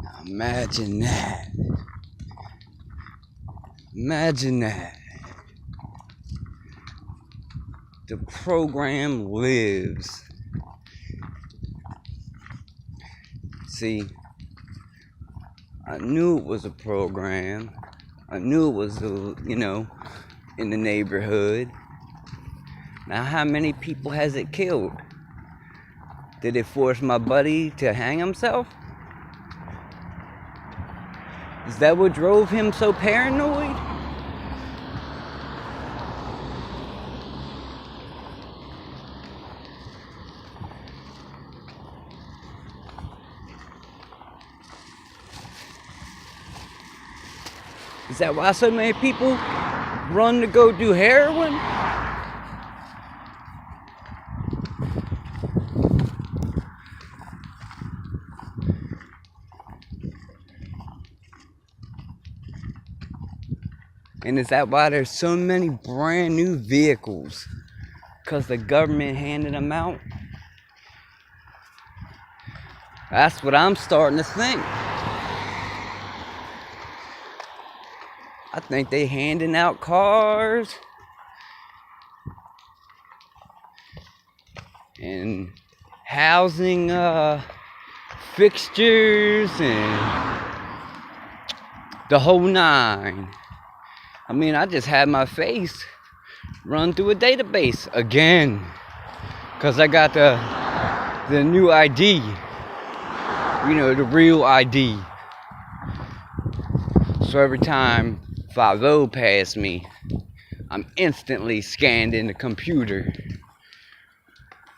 Now imagine that. Imagine that. The program lives. See, I knew it was a program. I knew it was, in the neighborhood. Now, how many people has it killed? Did it force my buddy to hang himself? Is that what drove him so paranoid? Is that why so many people run to go do heroin? And is that why there's so many brand new vehicles? Because the government handed them out? That's what I'm starting to think. I think they handing out cars and housing fixtures and the whole nine. I mean, I just had my face run through a database again because I got the new ID, the real ID. So every time 50 passed me, I'm instantly scanned in the computer.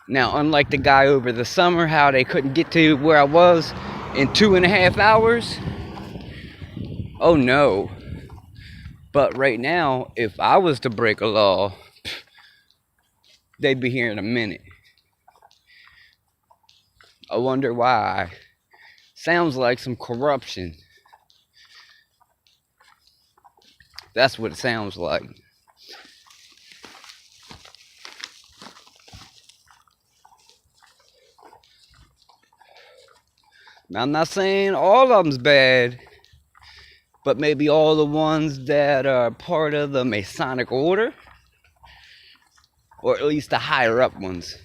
Now, unlike the guy over the summer, how they couldn't get to where I was in 2.5 hours. Oh no. But right now, if I was to break a law, they'd be here in a minute. I wonder why. Sounds like some corruption. That's what it sounds like. Now, I'm not saying all of them's bad, but maybe all the ones that are part of the Masonic order, or at least the higher up ones.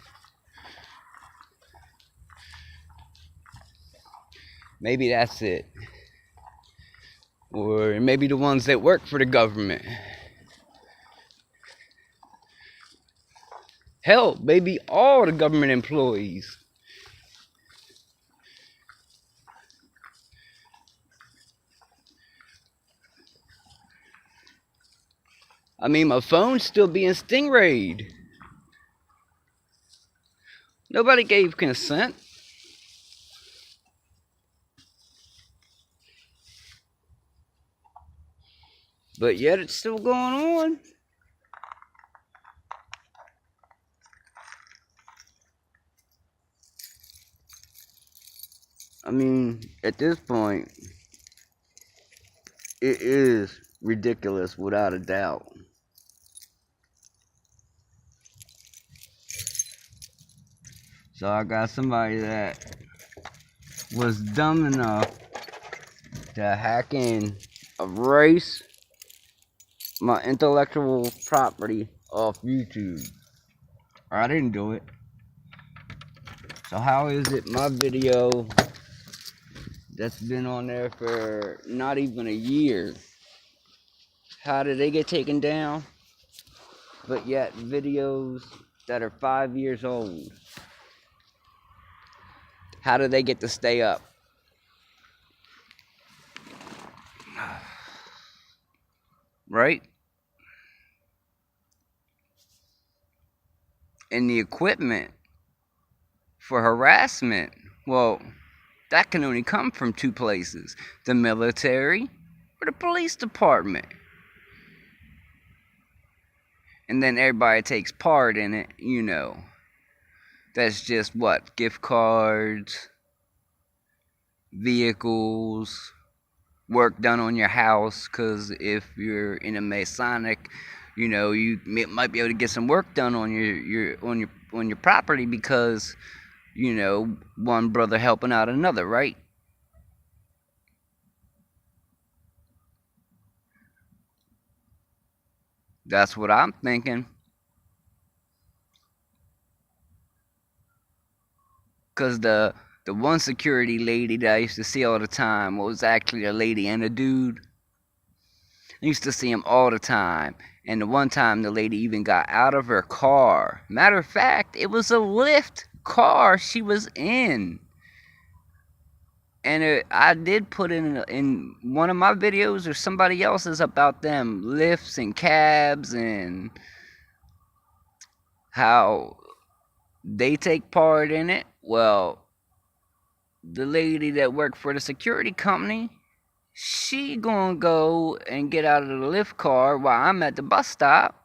Maybe that's it. Or maybe the ones that work for the government. Hell, maybe all the government employees. I mean, my phone's still being stingrayed. Nobody gave consent. But yet it's still going on. I mean, at this point, it is ridiculous without a doubt. So I got somebody that was dumb enough to hack in, erase my intellectual property off YouTube. I didn't do it. So how is it my video that's been on there for not even a year, how did they get taken down? But yet videos that are 5 years old, how do they get to stay up? Right? And the equipment for harassment, well, that can only come from two places: the military or the police department. And then everybody takes part in it, That's just what? Gift cards, vehicles, work done on your house. Because if you're in a Masonic, you might be able to get some work done on your property because, one brother helping out another, right? That's what I'm thinking. Cause the one security lady that I used to see all the time was actually a lady and a dude. I used to see him all the time. And the one time the lady even got out of her car. Matter of fact, it was a Lyft car she was in. And I did put in one of my videos or somebody else's about them lifts and cabs and how they take part in it. Well, the lady that worked for the security company, she gonna go and get out of the Lyft car while I'm at the bus stop.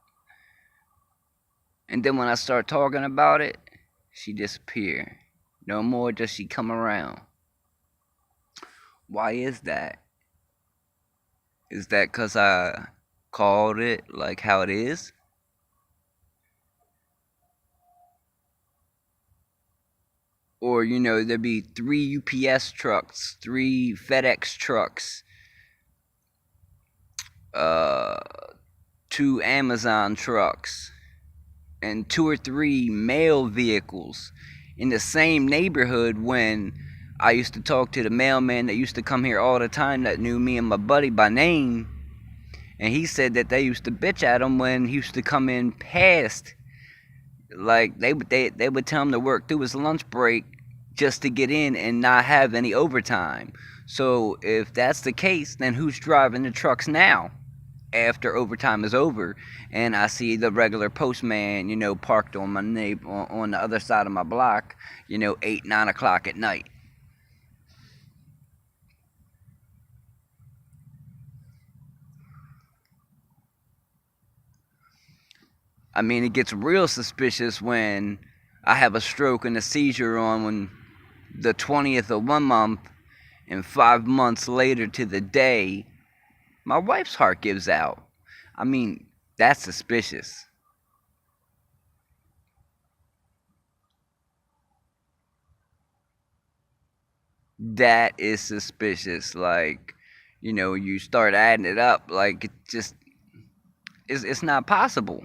And then when I start talking about it, she disappear. No more does she come around. Why is that? Is that because I called it like how it is? Or, there'd be 3 UPS trucks, 3 FedEx trucks, uh, 2 Amazon trucks, and 2 or 3 mail vehicles in the same neighborhood when I used to talk to the mailman that used to come here all the time that knew me and my buddy by name. And he said that they used to bitch at him when he used to come in past. Like, they would tell him to work through his lunch break just to get in and not have any overtime. So if that's the case, then who's driving the trucks now after overtime is over? And I see the regular postman, parked on on the other side of my block, 8, 9 o'clock at night. I mean, it gets real suspicious when I have a stroke and a seizure on when the 20th of one month, and 5 months later to the day, my wife's heart gives out. I mean, that's suspicious. That is suspicious. Like, you start adding it up, like, it's not possible.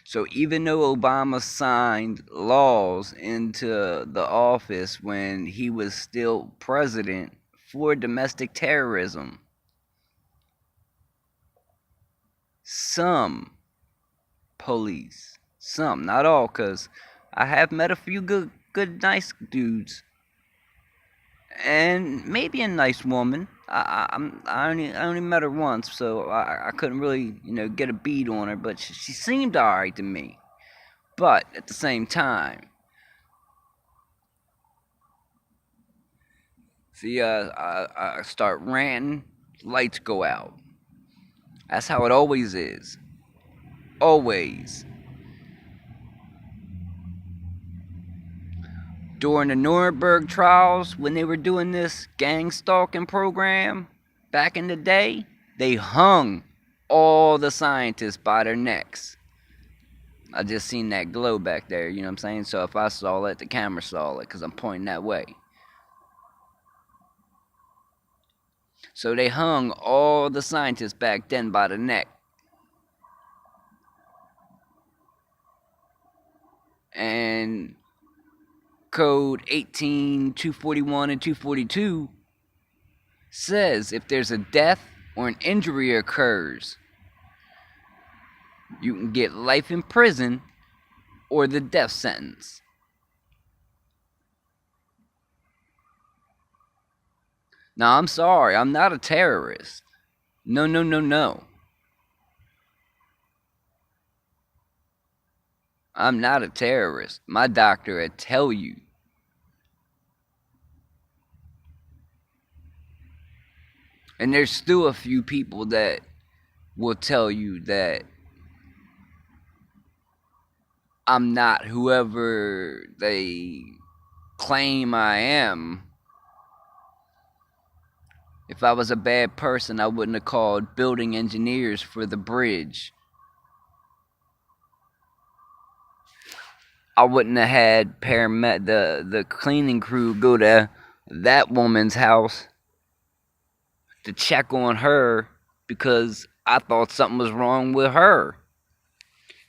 So even though Obama signed laws into the office when he was still president for domestic terrorism, some police, some, not all, because I have met a few good, nice dudes, and maybe a nice woman. I only met her once, so I couldn't really get a bead on her, but she seemed alright to me. But at the same time, see, I start ranting, lights go out. That's how it always is. Always. During the Nurinburg trials, when they were doing this gangstalking program back in the day, they hung all the scientists by their necks. I just seen that glow back there, you know what I'm saying? So if I saw it, the camera saw it because I'm pointing that way. So they hung all the scientists back then by the neck. And code 18241 and 242 says if there's a death or an injury occurs, you can get life in prison or the death sentence. Now, I'm sorry, I'm not a terrorist. No, no, no, no. I'm not a terrorist. My doctor would tell you. And there's still a few people that will tell you that I'm not whoever they claim I am. If I was a bad person, I wouldn't have called building engineers for the bridge. I wouldn't have had the cleaning crew go to that woman's house to check on her because I thought something was wrong with her.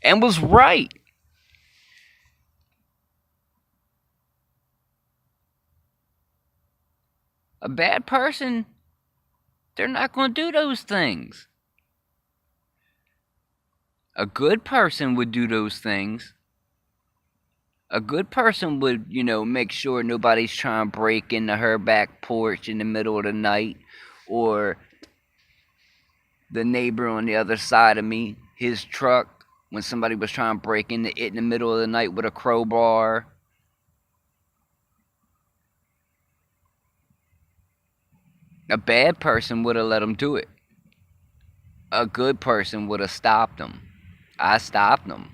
And was right. A bad person, they're not going to do those things. A good person would do those things. A good person would, make sure nobody's trying to break into her back porch in the middle of the night, or the neighbor on the other side of me, his truck, when somebody was trying to break into it in the middle of the night with a crowbar. A bad person would have let them do it. A good person would have stopped them. I stopped them.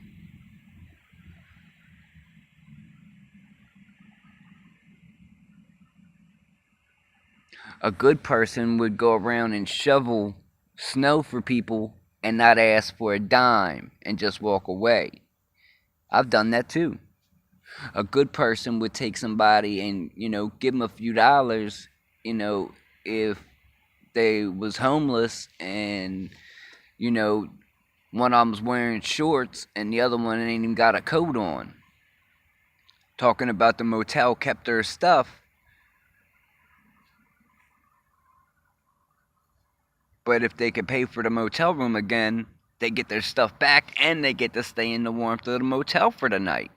A good person would go around and shovel snow for people and not ask for a dime and just walk away. I've done that too. A good person would take somebody and, give them a few dollars, if they was homeless and, one of them's wearing shorts and the other one ain't even got a coat on. Talking about the motel kept their stuff. But if they could pay for the motel room again, they get their stuff back and they get to stay in the warmth of the motel for the night.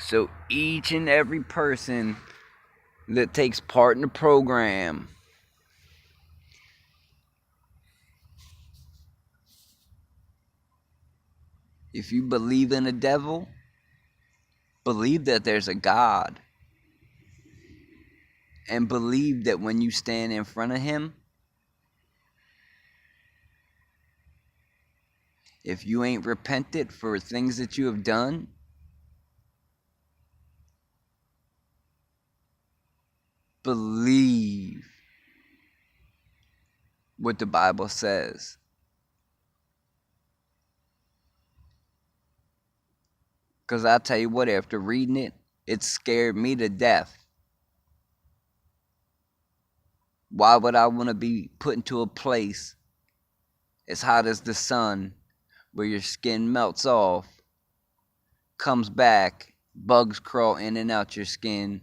So each and every person that takes part in the program, if you believe in a devil, believe that there's a God. And believe that when you stand in front of him, if you ain't repented for things that you have done, believe what the Bible says. Because I tell you what, after reading it, it scared me to death. Why would I want to be put into a place as hot as the sun, where your skin melts off, comes back, bugs crawl in and out your skin,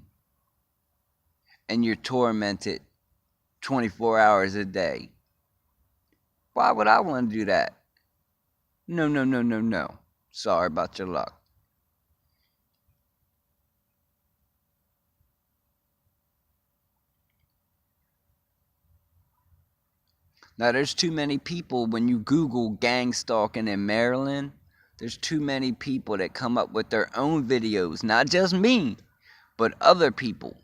and you're tormented 24 hours a day? Why would I want to do that? No, no, no, no, no. Sorry about your luck. Now, there's too many people, when you Google gangstalking in Maryland, there's too many people that come up with their own videos. Not just me, but other people.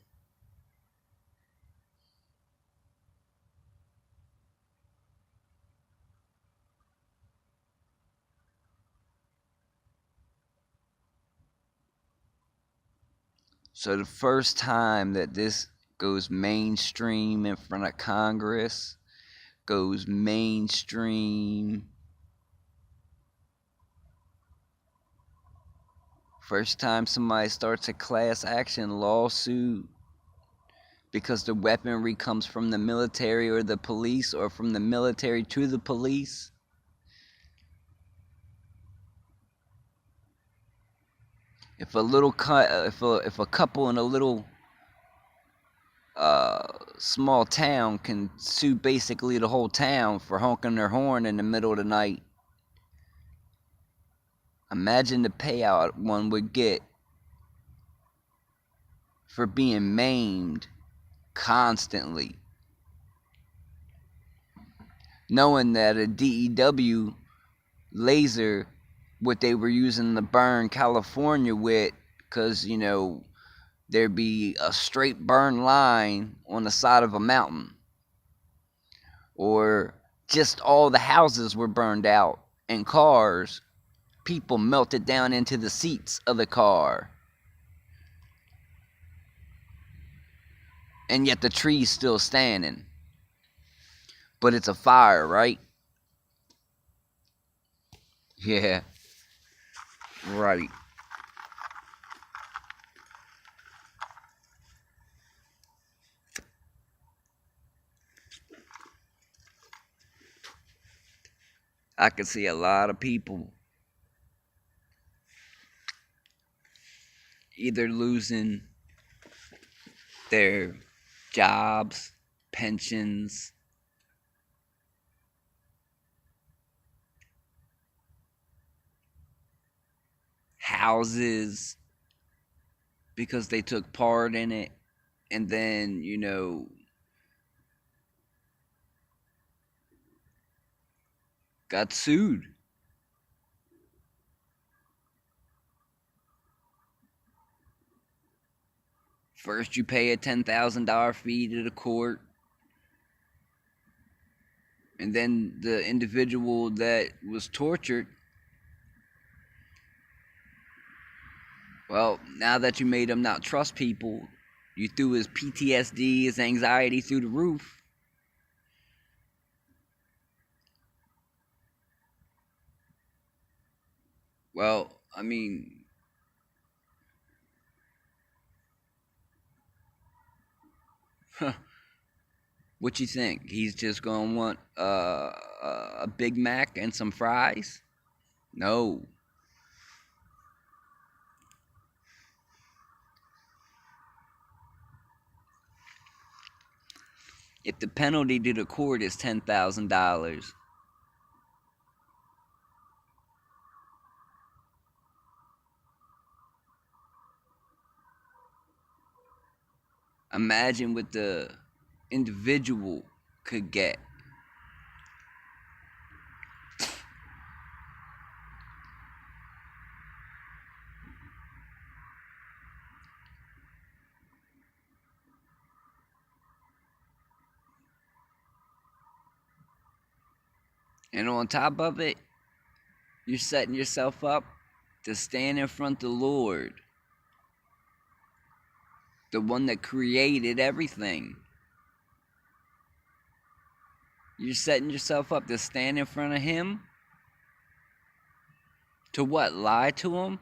So the first time that this goes mainstream in front of Congress, goes mainstream, first time somebody starts a class action lawsuit because the weaponry comes from the military or the police, or from the military to the police, if a couple in a little small town can sue basically the whole town for honking their horn in the middle of the night, imagine the payout one would get for being maimed constantly, knowing that a DEW laser, what they were using to burn California with, because there'd be a straight burn line on the side of a mountain, or just all the houses were burned out and cars, People melted down into the seats of the car. And yet the tree's still standing. But it's a fire, right? Yeah, right. I could see a lot of people either losing their jobs, pensions, houses, because they took part in it, and then, got sued. First, you pay a $10,000 fee to the court, and then the individual that was tortured, well, now that you made him not trust people, you threw his PTSD, his anxiety through the roof. Well, I mean, what you think? He's just gonna want a Big Mac and some fries? No. If the penalty to the court is $10,000, imagine what the individual could get. And on top of it, you're setting yourself up to stand in front of the Lord, the one that created everything. You're setting yourself up to stand in front of Him. To what? Lie to Him?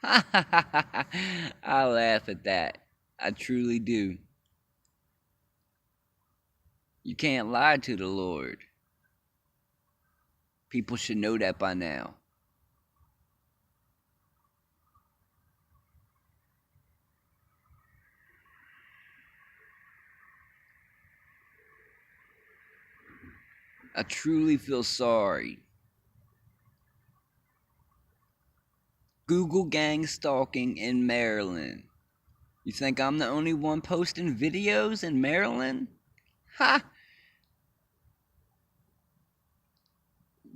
I laugh at that. I truly do. You can't lie to the Lord. People should know that by now. I truly feel sorry. Google gang stalking in Maryland. You think I'm the only one posting videos in Maryland? Ha!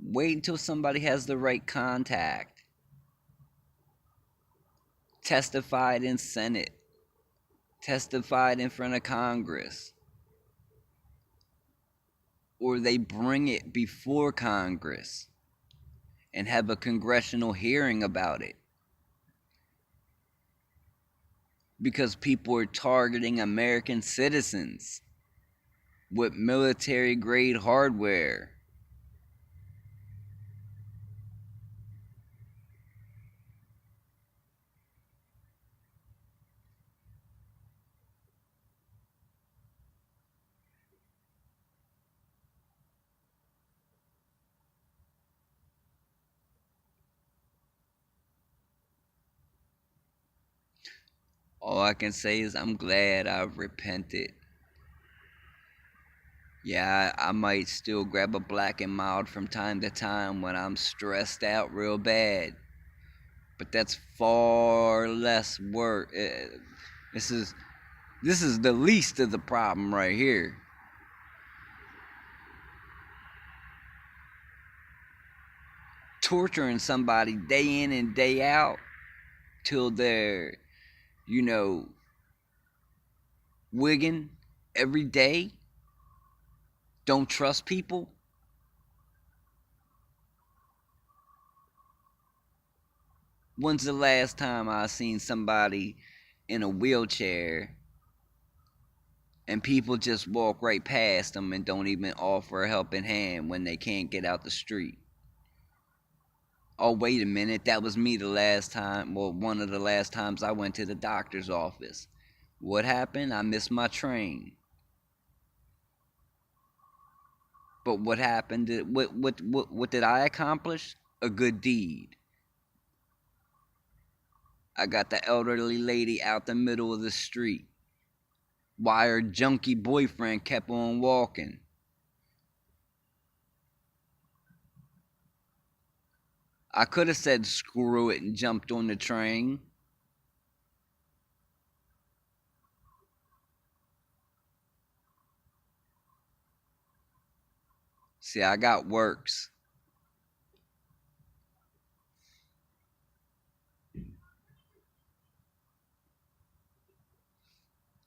Wait until somebody has the right contact. Testified in Senate. Testified in front of Congress. Or they bring it before Congress and have a congressional hearing about it. Because people are targeting American citizens with military grade hardware. All I can say is I'm glad I've repented. Yeah, I might still grab a black and mild from time to time when I'm stressed out real bad. But that's far less work. This is the least of the problem right here. Torturing somebody day in and day out till they're, wigging every day. Don't trust people. When's the last time I seen somebody in a wheelchair and people just walk right past them and don't even offer a helping hand when they can't get out the street? Oh, wait a minute, that was me the last time, well, one of the last times I went to the doctor's office. What happened? I missed my train. But what happened? What did I accomplish? A good deed. I got the elderly lady out the middle of the street while her junky boyfriend kept on walking. I could have said screw it and jumped on the train. See, I got works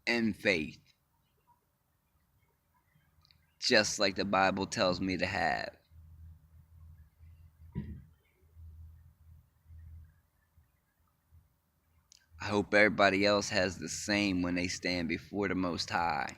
and faith, just like the Bible tells me to have. I hope everybody else has the same when they stand before the Most High.